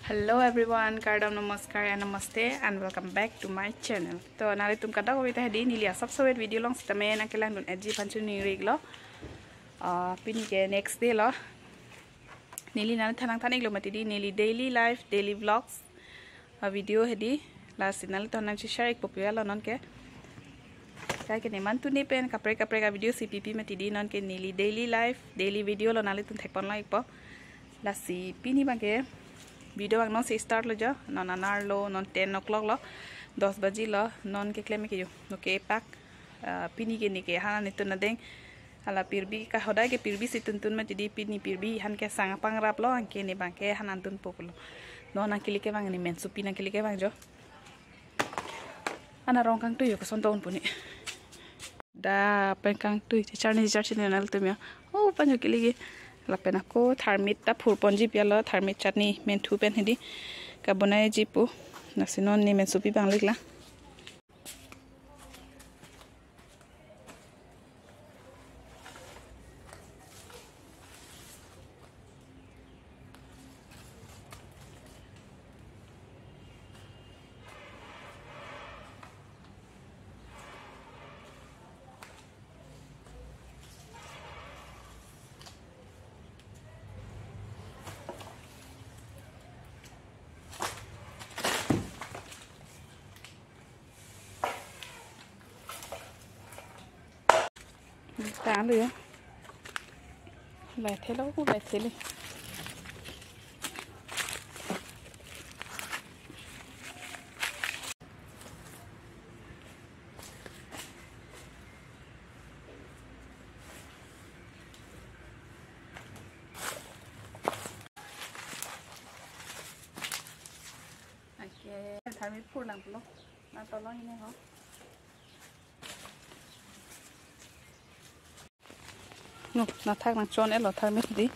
Hello everyone, Kardam Namaskar and Namaste and welcome back to my channel. So nari tum kada ko ita hedi nilia subscribe video long stame na kelang dun edji panchu ni reglo. Pin ke next day lo. Nili nani thanang thanik lo mati di nili daily life, daily vlogs. Video hedi last nali to nang share ek popular lo non ke. Kaya ke neman tu ni pen kapre ka video CPP mati di non ke nili daily life, daily video lo nali tum thekpon lo ikpo. Last si pini bangke video bang non se start lo ja non anar lo non 10 o'clock lo 10 baji lo non ke klem ke yo no ke pak pini ke ni ke hana ni tun adeng ala pirbi ka hodai ke pirbi si tun ma jadi pini pirbi han ke sang pangrap lo an ke ni bang ke hanan tun populo non an kili ke bang ni men supi nan kili ke bang jo ana rong kang tu yo ko son ton puni da pen kang tu charni nal tu mya oh panjo kili ke lapen ako thermit ta phurponji pialo thermit chutney men thu pen hedi ka bonai jipu nasinon ni men supi bang likla ta lửa lại thế đâu cũng lại thế đi thay mấy phút làm luôn mà tao nói như này hả no na thak na chon elo thar mit di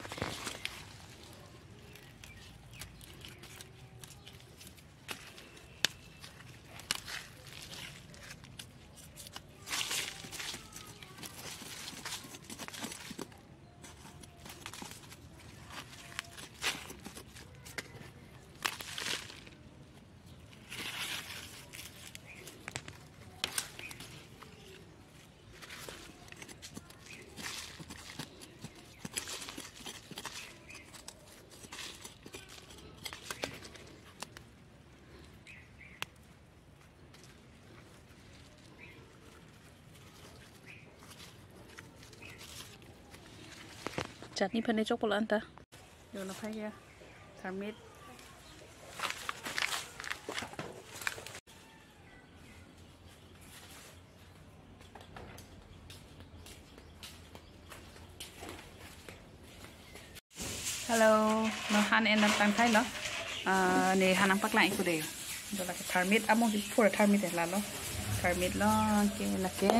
chutney phane chok pol anta yo na phai ya thermit hello no han en tang khai lo ne hanang pak lai ku de do la thermit among di for thermit la lo thermit lo ke la ke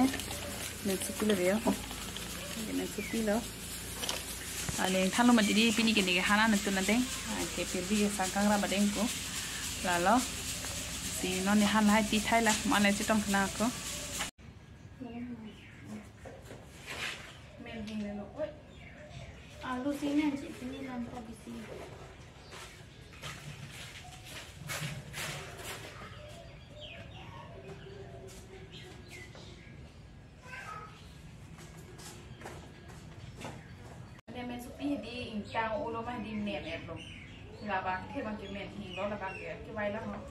men supi lo yo men supi lo ale thalo ma didi pini ke ni hana na tun deng ke pirbi ke sangkang ra badeng ko la lo si no ni han hai ti thai la ma ne si tong khna ko men ding le lo oi alu si ne si ni lam pa bisi cao u lo mà đi nẹp ép luôn là bạn thêm bằng cái mền thì đó là bạn cái vai lắm không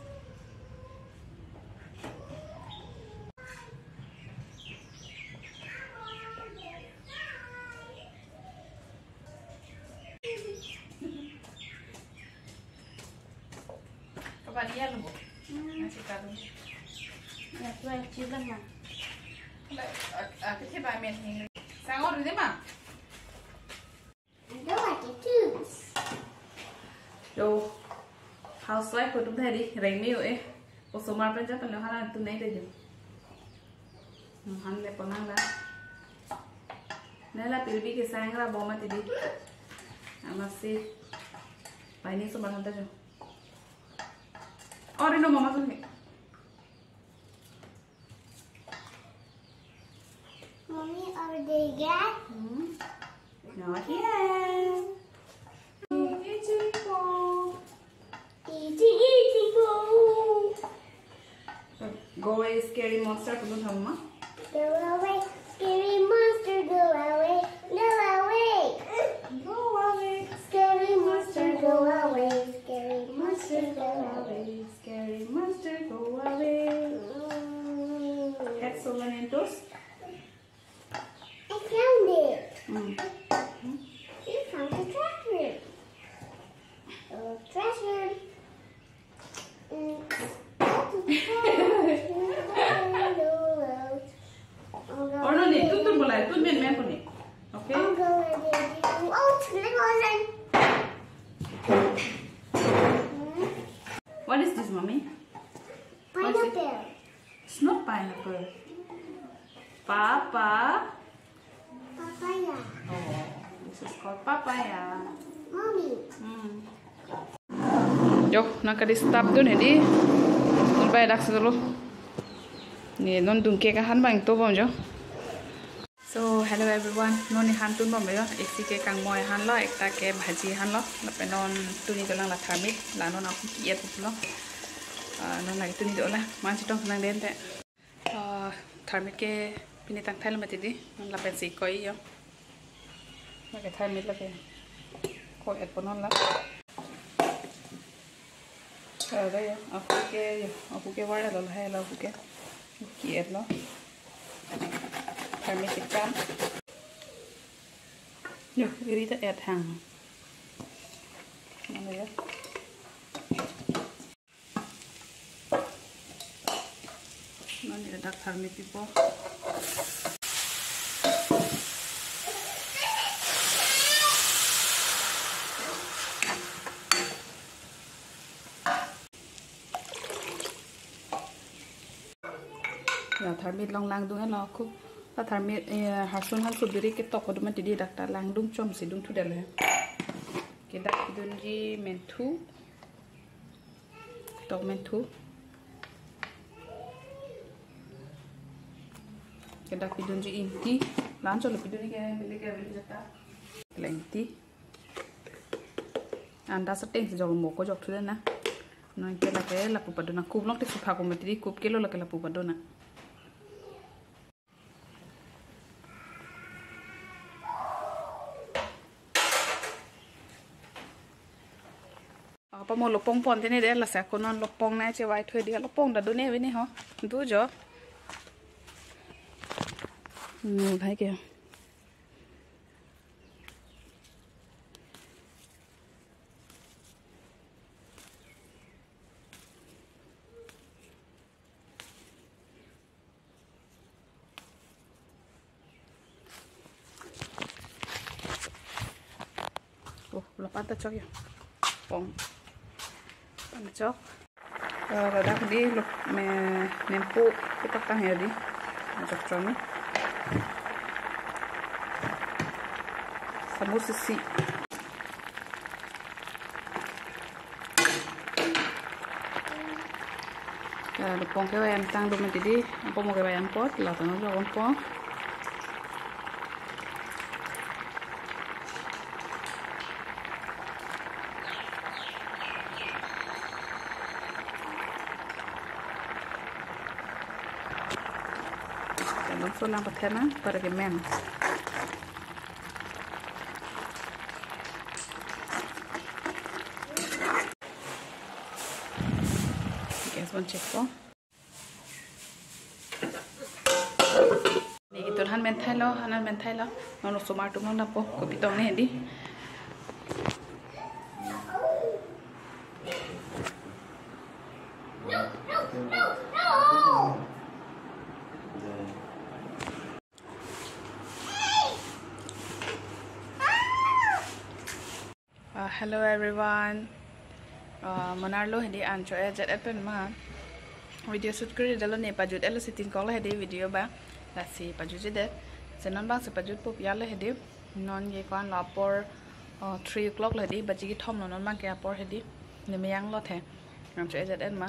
các bạn đi ăn luôn anh chị ta luôn dạ tôi chưa lần mà cái thêm bài mền thì sao ngon rồi đấy mà yo housewife ko tum thari reng mi oe o somar pan ja pan lo hala tu nei de jo han le ponang la nela pirbi ke sangra boma ti di amase paini somar hanta jo ore no mama tu ne mommy are they yet not yet go away scary monster pun sama. Go away, scary monster, go away, go away. Go away, Scary monster, go away, scary monster, go away. scary monster, go away. That's so many doors. I found it. Mm. You found the treasure. Oh, treasure. Or no need, tu boleh, tu main pun ni. Okay. I'll go with you. Oh, it's going. What is this, mommy? Pineapple. It's not pineapple. Papa. Papaya. Oh, this is called papaya. Mommy. Yo, nak kadi stop tu ni di. Non bay dak dulu. Ni non dungke ka han bang to bom jo. So hello everyone. Non ni han tun bom yo. Ekti ke kang moy han lo, ekta ke bhaji han lo. La pe non tu ni dolang la thamit, la non aku ki et lo. Non lagi tu ni dola. Man chitong nang den te. Thamit ke pini tang thai lo mati di. Non la pe si koi yo. La ke thamit la ke. Ko et ponon la. Đây aku ke war lo hai lo ke kiet lo kami tikam yo iri ta et hang mana ya nani dak kami pipo ya tharmit long lang dung lo khu ta tharmit hasun han subiri ke tok kodum ti di dakta lang dung chom si dung thu dal he ke dak dun ji menthu tok menthu ke dak dun ji inti lan cholo pidun ke beli jata lengti anda seteng si jog mo ko jog thu na no ke la ke la pu paduna kup long te supha ko mati kup ke lo la ke la pu paduna apa mau lopong pon tini deh lah saya konon lopong na cewek itu dia lopong dah dunia ini ho tu jo bhai kya oh lepas tu cok ya pong cok radak di nempu kita tang ya di cok cok samu sisi pong ke wayang tang dum di apa mau ke wayang pot lah tanah jok pong Solang patena para que men. Guys, one check po. Ni kita han men thai lo. Nono tomato mo na po. Ko pitong ni hindi. Hello everyone. Manarlo hindi ancho jet pen ma video shoot kuri dalo ne pajut elo sitin kol hedi video ba lasi pajut jede senon bang se pajut pop yale hedi non ye kwan lapor 3 o'clock hedi baji ki thom non ma ke apor hedi ne meyang lo the ancho jet en ma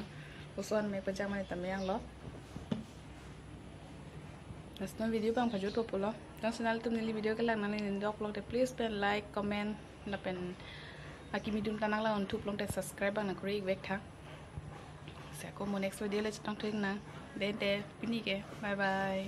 uson me pajang mani tamyang lo Nasno video bang pajut pop lo dan senal tum nili video ke lang nani ndok vlog te please pen like comment na pen Aki midum tanang la untuk long te subscribe bang nakuri wek tha sẽ có một next video lên trong thương nè đến đây pin đi kìa bye bye